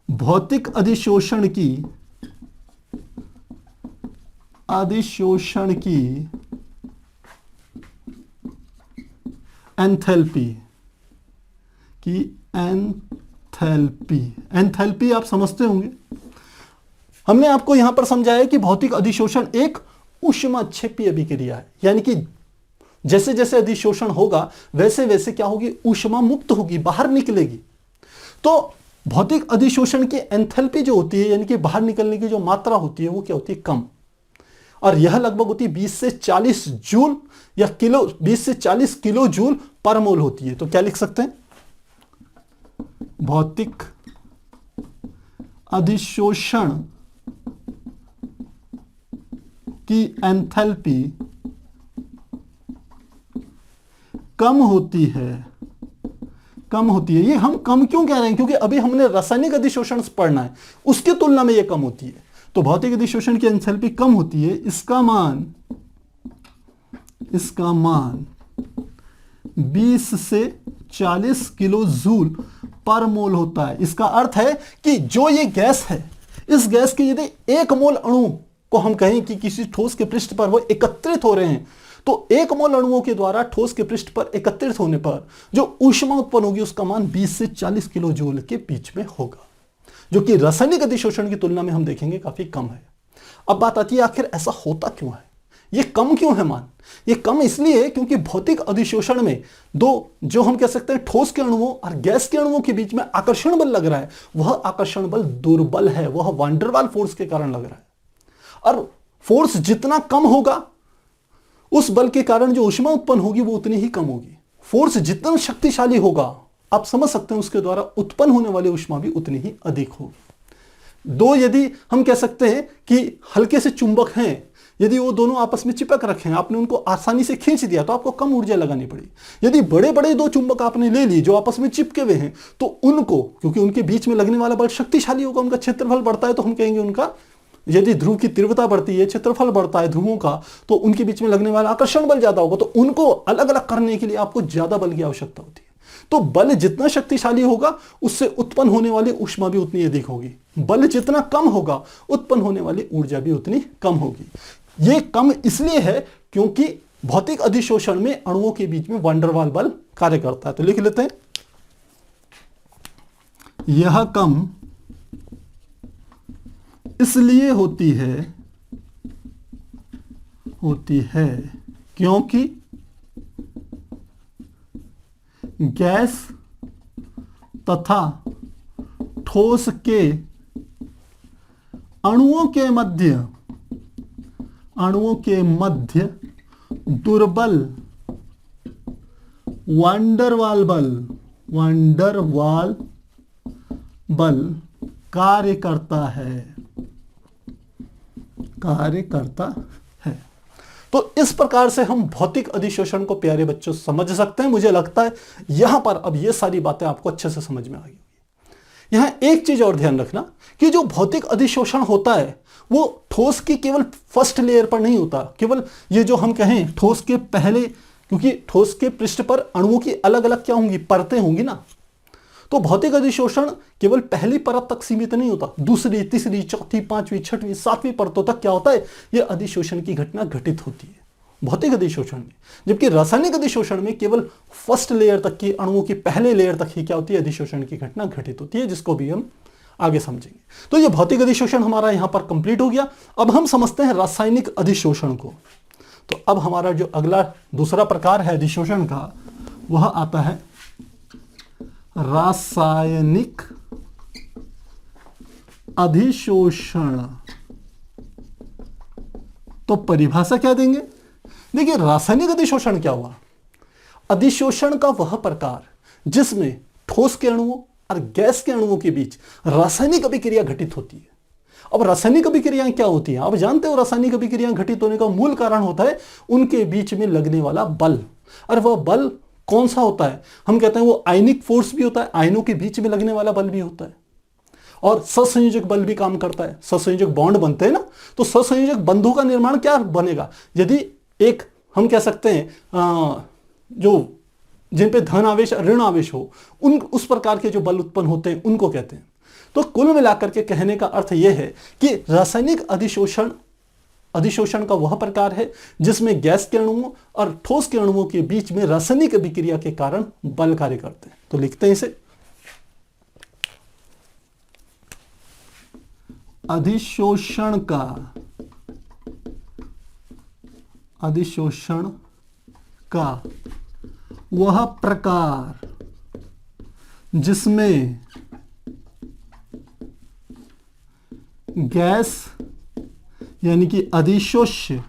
भौतिक अधिशोषण की एंथैल्पी एंथैल्पी आप समझते होंगे। हमने आपको यहां पर समझाया कि भौतिक अधिशोषण एक ऊष्माक्षेपी अभिक्रिया है। यानी कि जैसे जैसे अधिशोषण होगा वैसे वैसे क्या होगी, ऊष्मा मुक्त होगी, बाहर निकलेगी। तो भौतिक अधिशोषण की एंथैल्पी जो होती है, यानी कि बाहर निकलने की जो मात्रा होती है, वो क्या होती है, कम। और यह लगभग होती है 20 से 40 जूल या किलो, 20 से 40 किलो जूल पर मोल होती है। तो क्या लिख सकते हैं, भौतिक अधिशोषण की एंथैल्पी कम होती है। ये हम कम क्यों कह रहे हैं, क्योंकि अभी हमने रासायनिक अधिशोषण पढ़ना है, उसकी तुलना में यह कम होती है। तो भौतिक अधिशोषण की एंथैल्पी कम होती है, इसका मान 20 से 40 किलो जूल पर मोल होता है। इसका अर्थ है कि जो ये गैस है, इस गैस के यदि 1 मोल अणु को हम कहें कि किसी ठोस के पृष्ठ पर वो एकत्रित हो रहे हैं, तो 1 मोल अणुओं के द्वारा ठोस के पृष्ठ पर एकत्रित होने पर जो ऊष्मा उत्पन्न होगी उसका मान 20 से 40 किलो जूल के बीच में होगा, जो कि रासायनिक अधिशोषण की तुलना में हम देखेंगे काफी कम है। अब बात आती है आखिर ऐसा होता क्यों है, ये कम क्यों है मान। ये कम इसलिए है क्योंकि भौतिक अधिशोषण में दो, जो हम कह सकते हैं ठोस के अणुओं और गैस के अणुओं के बीच में आकर्षण बल लग रहा है, वह आकर्षण बल दुर्बल है, वह वान डेर वाल फोर्स के कारण लग रहा है। और फोर्स जितना कम होगा उस बल के कारण जो ऊष्मा उत्पन्न होगी वो उतनी ही कम होगी। फोर्स जितना शक्तिशाली होगा, आप समझ सकते हैं उसके द्वारा उत्पन्न होने वाली ऊष्मा भी उतनी ही अधिक होगी। दो, यदि हम कह सकते हैं कि हल्के से चुंबक हैं यदि वो दोनों आपस में चिपक रखे हैं, आपने उनको आसानी से खींच दिया तो आपको कम ऊर्जा लगानी पड़ेगी। यदि बड़े बड़े दो चुंबक आपने ले लिए जो आपस में चिपके हुए हैं, तो उनको, क्योंकि उनके बीच में लगने वाला बल शक्तिशाली होगा, उनका क्षेत्रफल बढ़ता है, तो हम कहेंगे उनका, यदि ध्रुव की तीव्रता बढ़ती है, क्षेत्रफल बढ़ता है ध्रुवों का, तो उनके बीच में लगने वाला आकर्षण बल ज्यादा होगा, तो उनको अलग अलग करने के लिए आपको ज्यादा बल की आवश्यकता होती है। तो बल जितना शक्तिशाली होगा उससे उत्पन्न होने वाली ऊष्मा भी उतनी अधिक होगी। बल जितना कम होगा उत्पन्न होने वाली ऊर्जा भी उतनी कम होगी। यह कम इसलिए है क्योंकि भौतिक अधिशोषण में अणुओं के बीच में वैन डर वाल बल कार्य करता है। तो लिख लेते हैं, यह कम इसलिए होती है क्योंकि गैस तथा ठोस के अणुओं के मध्य दुर्बल वैन डर वाल बल कार्य करता है। तो इस प्रकार से हम भौतिक अधिशोषण को प्यारे बच्चों समझ सकते हैं। मुझे लगता है यहां पर अब ये सारी बातें आपको अच्छे से समझ में आ गई होगी। यहां एक चीज और ध्यान रखना कि जो भौतिक अधिशोषण होता है वो ठोस की केवल फर्स्ट लेयर पर नहीं होता, केवल ये जो हम कहें ठोस के पहले, क्योंकि ठोस के पृष्ठ पर अणुओं की अलग अलग क्या होंगी, परतें होंगी ना। तो भौतिक अधिशोषण केवल पहली परत तक सीमित नहीं होता, दूसरी, तीसरी, चौथी, पांचवी, छठवीं, सातवीं परतों तक क्या होता है, यह अधिशोषण की घटना घटित होती है भौतिक अधिशोषण में। जबकि रासायनिक अधिशोषण में केवल फर्स्ट लेयर तक की, अणुओं की पहले लेयर तक ही क्या होती है, अधिशोषण की घटना घटित होती है, जिसको भी हम आगे समझेंगे। तो ये भौतिक अधिशोषण हमारा यहां पर कंप्लीट हो गया। अब हम समझते हैं रासायनिक अधिशोषण को। तो अब हमारा जो अगला दूसरा प्रकार है अधिशोषण का, वह आता है रासायनिक अधिशोषण। तो परिभाषा क्या देंगे? देखिए, रासायनिक अधिशोषण क्या हुआ? अधिशोषण का वह प्रकार जिसमें ठोस के अणुओं और गैस के अणुओं के बीच रासायनिक अभिक्रिया घटित होती है। अब रासायनिक अभिक्रियाएं क्या होती हैं? आप जानते हो रासायनिक अभिक्रियाएं घटित होने का मूल कारण होता है उनके बीच में लगने वाला बल। और वह बल कौन सा होता है? हम कहते हैं वो आयनिक फोर्स भी होता है, आयनों के बीच में लगने वाला बल भी होता है, और सहसंयोजक बल भी काम करता है। सहसंयोजक बॉन्ड बनते हैं ना, तो सहसंयोजक बंधों का निर्माण क्या बनेगा? यदि एक, हम कह सकते हैं जो जिन पे धन आवेश ऋण आवेश हो, उन उस प्रकार के जो बल उत्पन्न होते हैं उनको कहते हैं। तो कुल मिलाकर के कहने का अर्थ यह है कि रासायनिक अधिशोषण का वह प्रकार है जिसमें गैस के अणुओं और ठोस के अणुओं के बीच में रासायनिक अभिक्रिया के कारण बल कार्य करते हैं। तो लिखते हैं इसे, अधिशोषण का वह प्रकार जिसमें गैस यानी कि अधिशोष्य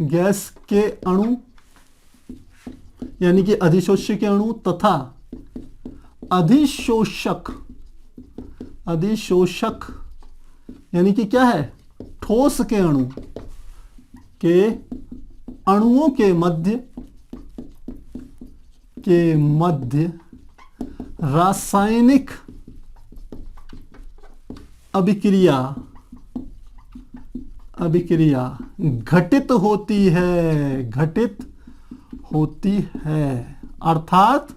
गैस के अणु यानी कि अधिशोष्य के अणु तथा अधिशोषक यानी कि क्या है, ठोस के अणुओं के मध्य रासायनिक अभिक्रिया घटित होती है। अर्थात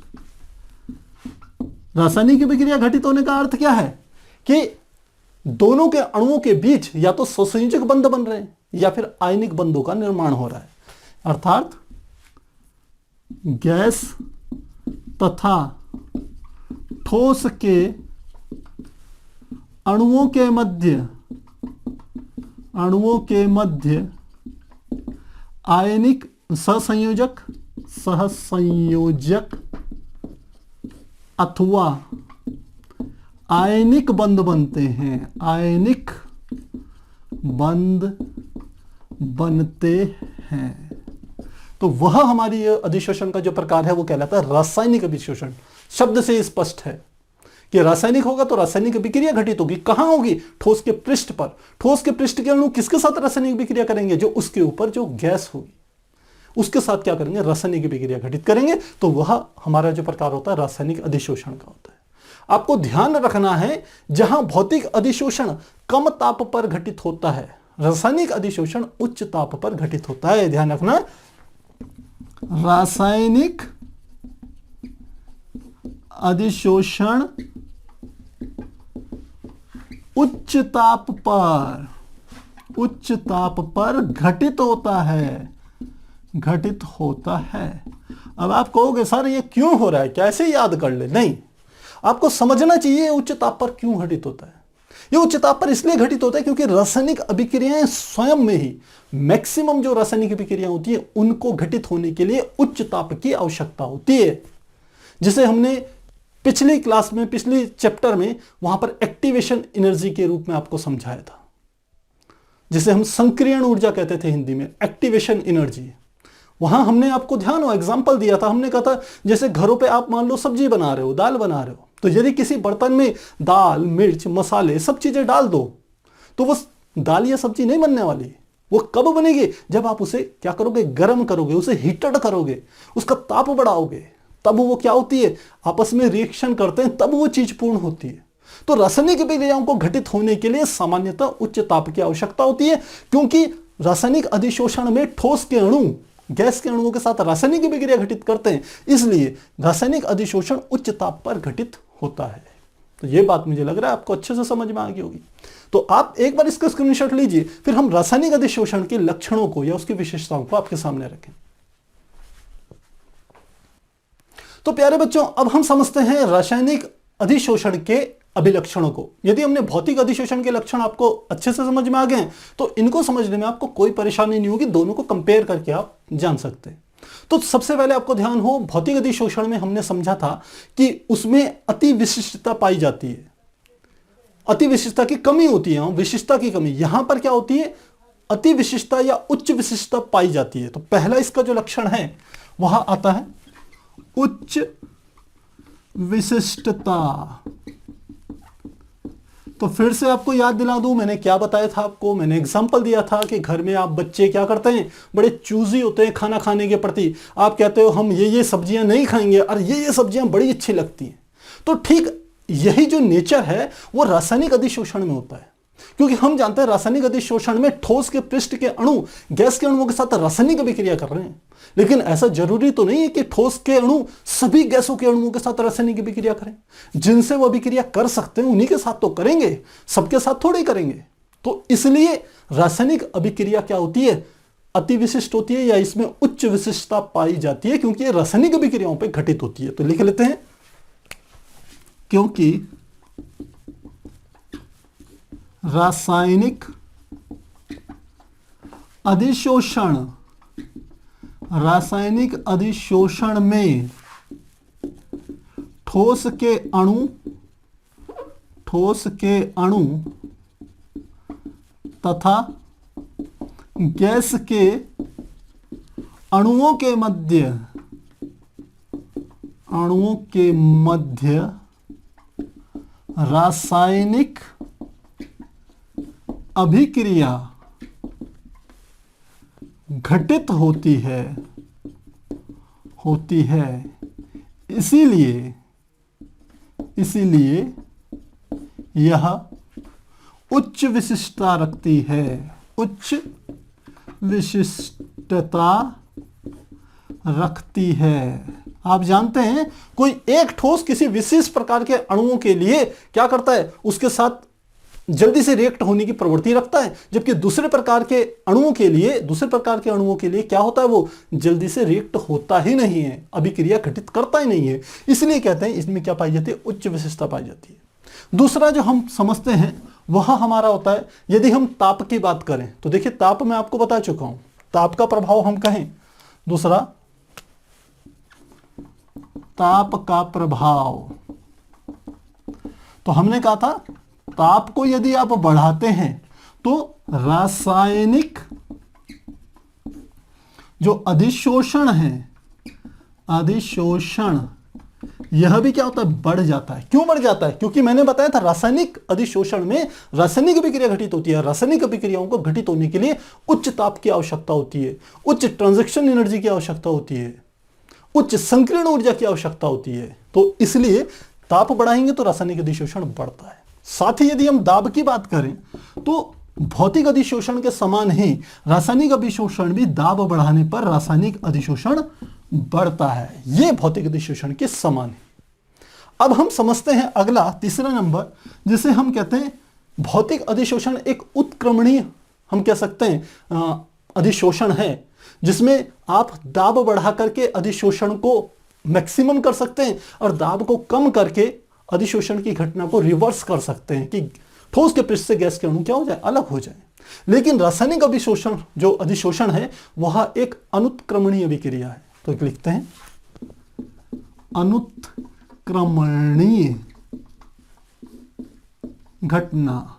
रासायनिक अभिक्रिया घटित होने का अर्थ क्या है कि दोनों के अणुओं के बीच या तो सहसंयोजक बंध बन रहे हैं या फिर आयनिक बंधों का निर्माण हो रहा है। अर्थात गैस तथा ठोस के अणुओं के मध्य आयनिक सहसंयोजक अथवा आयनिक बंध बनते हैं, आयनिक बंध बनते हैं। तो वह हमारी अधिशोषण का जो प्रकार है वो कहलाता है रासायनिक अधिशोषण। शब्द से स्पष्ट है कि रासायनिक होगा तो रासायनिक अभिक्रिया घटित होगी। कहां होगी? ठोस के पृष्ठ पर। ठोस के पृष्ठ के अणु किसके साथ रासायनिक अभिक्रिया करेंगे? जो उसके ऊपर जो गैस होगी उसके साथ क्या करेंगे? रासायनिक अभिक्रिया घटित करेंगे। तो वह हमारा जो प्रकार होता है रासायनिक अधिशोषण का होता है। आपको ध्यान रखना है, जहां भौतिक अधिशोषण कम ताप पर घटित होता है, रासायनिक अधिशोषण उच्च ताप पर घटित होता है। ध्यान रखना, रासायनिक अधिशोषण उच्च ताप पर घटित होता है, घटित होता है। अब आप कहोगे सर ये क्यों हो रहा है, कैसे याद कर ले? नहीं, आपको समझना चाहिए उच्च ताप पर क्यों घटित होता है। ये उच्च ताप पर इसलिए घटित होता है क्योंकि रासायनिक अभिक्रियाएं स्वयं में ही, मैक्सिमम जो रासायनिक अभिक्रियाएं होती है उनको घटित होने के लिए उच्च ताप की आवश्यकता होती है। जिसे हमने पिछली क्लास में, पिछले चैप्टर में वहां पर एक्टिवेशन एनर्जी के रूप में आपको समझाया था, जिसे हम संक्रियण ऊर्जा कहते थे हिंदी में, एक्टिवेशन एनर्जी। वहां हमने आपको ध्यान हो एग्जाम्पल दिया था, हमने कहा था जैसे घरों पे आप मान लो सब्जी बना रहे हो, दाल बना रहे हो, तो यदि किसी बर्तन में दाल, मिर्च, मसाले सब चीजें डाल दो तो वो दाल या सब्जी नहीं बनने वाली। वो कब बनेगी? जब आप उसे क्या करोगे? गर्म करोगे, उसे हीटेड करोगे, उसका ताप बढ़ाओगे, तब वो क्या होती है? आपस में रिएक्शन करते हैं, तब वो चीज पूर्ण होती है। तो रासायनिक अभिक्रियाओं को घटित होने के लिए सामान्यतः उच्च ताप की आवश्यकता होती है, क्योंकि रासायनिक अधिशोषण में ठोस के अणु गैस के अणुओं के साथ रासायनिक अभिक्रिया घटित करते हैं, इसलिए रासायनिक अधिशोषण उच्च ताप पर घटित होता है। तो यह बात मुझे लग रहा है आपको अच्छे से समझ में आ गई होगी। तो आप एक बार इसका स्क्रीनशॉट लीजिए, फिर हम रासायनिक अधिशोषण के लक्षणों को या उसकी विशेषताओं को आपके सामने रखें। तो प्यारे बच्चों, अब हम समझते हैं रासायनिक अधिशोषण के अभिलक्षणों को। यदि हमने भौतिक अधिशोषण के लक्षण आपको अच्छे से समझ में आ गए तो इनको समझने में आपको कोई परेशानी नहीं होगी, दोनों को कंपेयर करके आप जान सकते हैं। तो सबसे पहले आपको ध्यान हो, भौतिक अधिशोषण में हमने समझा था कि उसमें अति विशिष्टता पाई जाती है, अति विशिष्टता की कमी होती है, विशिष्टता की कमी। यहां पर क्या होती है? अति विशिष्टता या उच्च विशिष्टता पाई जाती है। तो पहला इसका जो लक्षण है वह आता है उच्च विशिष्टता। तो फिर से आपको याद दिला दूं, मैंने क्या बताया था आपको, मैंने एग्जांपल दिया था कि घर में आप बच्चे क्या करते हैं, बड़े चूजी होते हैं खाना खाने के प्रति। आप कहते हो हम ये सब्जियां नहीं खाएंगे और ये सब्जियां बड़ी अच्छी लगती हैं। तो ठीक यही जो नेचर है वो रासायनिक अधिशोषण में होता है, क्योंकि हम जानते हैं रासायनिक अधिशोषण में ठोस के पृष्ठ के अणु गैस के अणुओं के साथ रासायनिक अभिक्रिया कर रहे हैं। लेकिन ऐसा जरूरी तो नहीं है कि ठोस के अणु सभी गैसों के अणुओं के साथ रासायनिक अभिक्रिया करें। जिनसे वो अभिक्रिया कर सकते हैं उन्हीं के साथ तो करेंगे, सबके साथ थोड़े ही करेंगे। तो इसलिए रासायनिक अभिक्रिया क्या होती है? अति विशिष्ट होती है या इसमें उच्च विशिष्टता पाई जाती है, क्योंकि ये रासायनिक अभिक्रियाओं पर घटित होती है। तो लिख लेते हैं, क्योंकि रासायनिक अधिशोषण में ठोस के अणु तथा गैस के अणुओं के मध्य रासायनिक अभिक्रिया घटित होती है। इसीलिए यह उच्च विशिष्टता रखती है, उच्च विशिष्टता रखती है। आप जानते हैं कोई एक ठोस किसी विशेष प्रकार के अणुओं के लिए क्या करता है? उसके साथ जल्दी से रिएक्ट होने की प्रवृत्ति रखता है, जबकि दूसरे प्रकार के अणुओं के लिए क्या होता है? वो जल्दी से रिएक्ट होता ही नहीं है, अभिक्रिया घटित करता ही नहीं है। इसलिए कहते हैं इसमें क्या पाई जाती है? उच्च विशिष्टता पाई जाती है। दूसरा जो हम समझते हैं वह हमारा होता है, यदि हम ताप की बात करें तो देखिए ताप मैं आपको बता चुका हूं, ताप का प्रभाव हम कहें। दूसरा ताप का प्रभाव, तो हमने कहा था ताप को यदि आप बढ़ाते हैं तो रासायनिक जो अधिशोषण है, अधिशोषण यह भी क्या होता है, बढ़ जाता है। क्यों बढ़ जाता है? क्योंकि मैंने बताया था रासायनिक अधिशोषण में रासायनिक अभिक्रिया घटित होती है। रासायनिक अभिक्रियाओं को घटित होने के लिए उच्च ताप की आवश्यकता होती है, उच्च ट्रांजैक्शन एनर्जी की आवश्यकता होती है, उच्च संकीर्ण ऊर्जा की आवश्यकता होती है। तो इसलिए ताप बढ़ाएंगे तो रासायनिक अधिशोषण बढ़ता है। साथ ही यदि हम दाब की बात करें तो भौतिक अधिशोषण के समान ही रासायनिक अधिशोषण भी दाब बढ़ाने पर रासायनिक अधिशोषण बढ़ता है। यह भौतिक अधिशोषण के समान है। अब हम समझते हैं अगला तीसरा नंबर, जिसे हम कहते हैं भौतिक अधिशोषण एक उत्क्रमणीय, हम कह सकते हैं अधिशोषण है, जिसमें आप दाब बढ़ा करके अधिशोषण को मैक्सिमम कर सकते हैं और दाब को कम करके अधिशोषण की घटना को रिवर्स कर सकते हैं कि ठोस के पृष्ठ से गैस के अणु क्या हो जाए, अलग हो जाए। लेकिन रासायनिक अभिशोषण जो अधिशोषण है वह एक अनुत्क्रमणीय अभिक्रिया है। तो लिखते हैं अनुत्क्रमणीय घटना।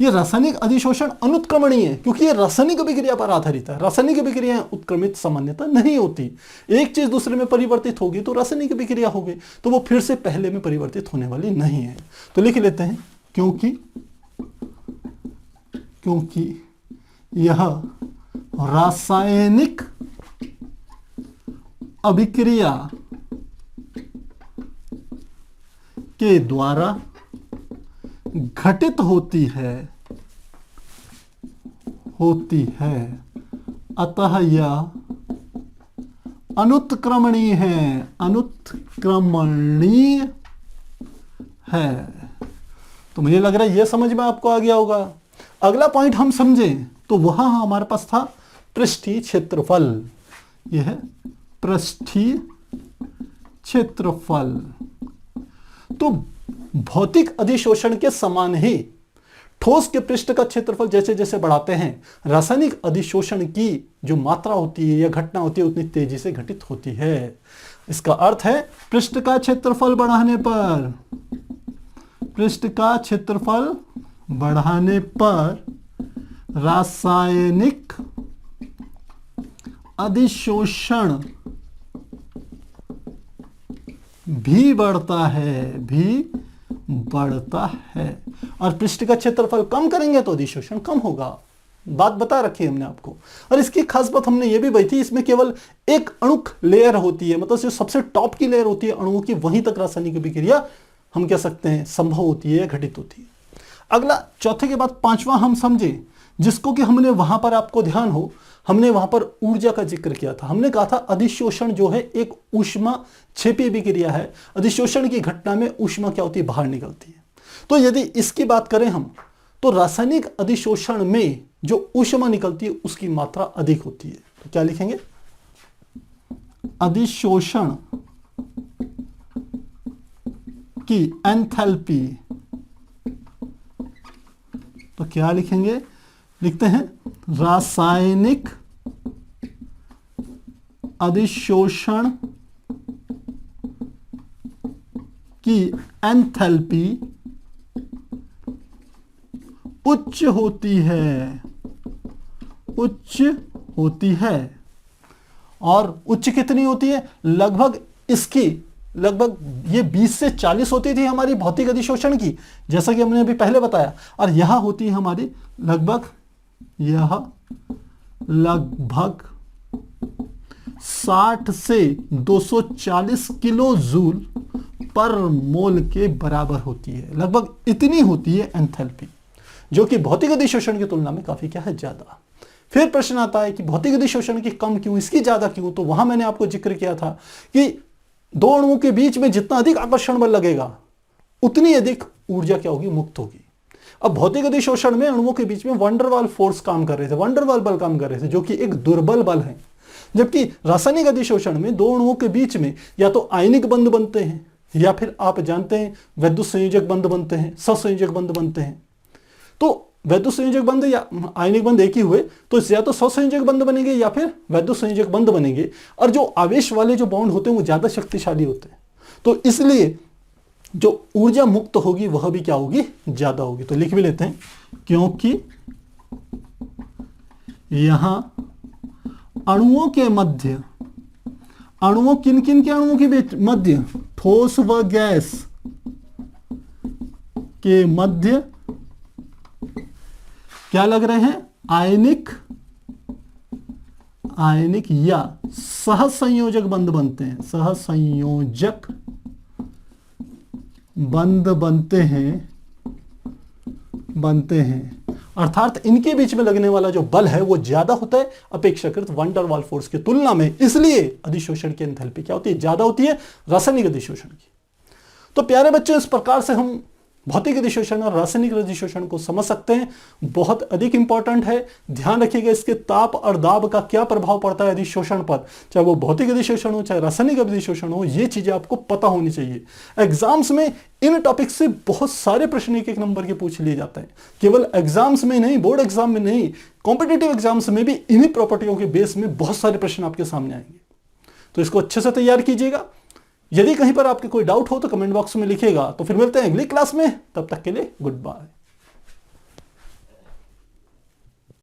यह रासायनिक अधिशोषण अनुत्क्रमणीय है क्योंकि यह रासायनिक अभिक्रिया पर आधारित है। रासायनिक अभिक्रियाएं उत्क्रमित सामान्यतः नहीं होती। एक चीज दूसरे में परिवर्तित होगी तो रासायनिक अभिक्रिया होगी, तो वो फिर से पहले में परिवर्तित होने वाली नहीं है। तो लिख लेते हैं क्योंकि यह रासायनिक अभिक्रिया के द्वारा घटित होती है, अतः यह अनुत्क्रमणीय है। तो मुझे लग रहा है यह समझ में आपको आ गया होगा। अगला पॉइंट हम समझें तो वहां हमारे पास था पृष्ठीय क्षेत्रफल। यह है पृष्ठीय क्षेत्रफल। तो भौतिक अधिशोषण के समान ही ठोस के पृष्ठ का क्षेत्रफल जैसे जैसे बढ़ाते हैं, रासायनिक अधिशोषण की जो मात्रा होती है या घटना होती है उतनी तेजी से घटित होती है। इसका अर्थ है पृष्ठ का क्षेत्रफल बढ़ाने पर रासायनिक अधिशोषण भी बढ़ता है और पृष्ठ का क्षेत्रफल कम करेंगे तो अधिशोषण कम होगा। बात बता रखी है हमने आपको। और इसकी खास बात हमने ये भी बताई थी, इसमें केवल एक अणुक लेयर होती है, मतलब जो सबसे टॉप की लेयर होती है अणुओं की, वहीं तक रासायनिक अभिक्रिया हम कह सकते हैं संभव होती है या घटित होती है। अगला चौथे के बाद पांचवा हम समझे, जिसको कि हमने वहां पर, आपको ध्यान हो, हमने वहां पर ऊर्जा का जिक्र किया था। हमने कहा था अधिशोषण जो है एक ऊष्मा क्षेपी अभिक्रिया है। अधिशोषण की घटना में ऊष्मा क्या होती है, बाहर निकलती है। तो यदि इसकी बात करें हम, तो रासायनिक अधिशोषण में जो ऊष्मा निकलती है उसकी मात्रा अधिक होती है। तो क्या लिखेंगे, अधिशोषण की एंथैल्पी। तो क्या लिखेंगे, लिखते हैं रासायनिक अधिशोषण की एंथैल्पी उच्च होती है। और उच्च कितनी होती है, लगभग ये 20 से 40 होती थी हमारी भौतिक अधिशोषण की, जैसा कि हमने अभी पहले बताया। और यह होती है हमारी लगभग 60 से 240 किलो जूल पर मोल के बराबर होती है। लगभग इतनी होती है एंथैल्पी, जो कि भौतिक अधिशोषण की तुलना में काफी क्या है, ज्यादा। फिर प्रश्न आता है कि भौतिक अधिशोषण की कम क्यों, इसकी ज्यादा क्यों। तो वहां मैंने आपको जिक्र किया था कि दो अणुओं के बीच में जितना अधिक आकर्षण बल लगेगा उतनी अधिक ऊर्जा क्या होगी, मुक्त होगी। अब भौतिक अधिशोषण में अणुओं के बीच में वंडरवाल फोर्स काम कर रहे थे, वंडरवाल बल काम कर रहे थे, जो कि एक दुर्बल बल है। जबकि रासायनिक अधिशोषण में दो अणुओं के बीच में या तो आयनिक बंध बनते हैं या फिर आप जानते हैं वैद्युत संयोजक बंध बनते हैं, सहसंयोजक बंध बनते हैं। तो वैद्युत संयोजक बंध या आयनिक बंध एक ही हुए तो या तो सहसंयोजक बंध बनेंगे या फिर वैद्युत संयोजक बंध बनेंगे। और जो आवेश वाले जो बॉन्ड होते हैं वो ज्यादा शक्तिशाली होते हैं, तो इसलिए जो ऊर्जा मुक्त होगी वह भी क्या होगी, ज्यादा होगी। तो लिख भी लेते हैं, क्योंकि यहां अणुओं के मध्य अणुओं, किन किन के अणुओं के बीच मध्य, ठोस व गैस के मध्य क्या लग रहे हैं, आयनिक या सहसंयोजक बंध बनते हैं, सहसंयोजक बंध बनते हैं। अर्थात इनके बीच में लगने वाला जो बल है वो ज्यादा होता है अपेक्षाकृत वैन डर वाल फोर्स की तुलना में, इसलिए अधिशोषण की एंथैल्पी क्या होती है, ज्यादा होती है रासायनिक अधिशोषण की। तो प्यारे बच्चों, इस प्रकार से हम भौतिक अधिशोषण और रासायनिक अधिशोषण को समझ सकते हैं। बहुत अधिक इंपॉर्टेंट है, ध्यान रखिएगा इसके ताप और दाब का क्या प्रभाव पड़ता है अधिशोषण पर, चाहे वो भौतिक अधिशोषण हो चाहे रासायनिक अधिशोषण हो, ये चीजें आपको पता होनी चाहिए। एग्जाम्स में इन टॉपिक से बहुत सारे प्रश्न एक नंबर के पूछ लिए जाते हैं, केवल एग्जाम्स में नहीं, बोर्ड एग्जाम में नहीं, कॉम्पिटिटिव एग्जाम्स में भी इन्हीं प्रॉपर्टियों के बेस में बहुत सारे प्रश्न आपके सामने आएंगे। तो इसको अच्छे से तैयार कीजिएगा। यदि कहीं पर आपके कोई डाउट हो तो कमेंट बॉक्स में लिखिएगा। तो फिर मिलते हैं अगली क्लास में, तब तक के लिए गुड बाय।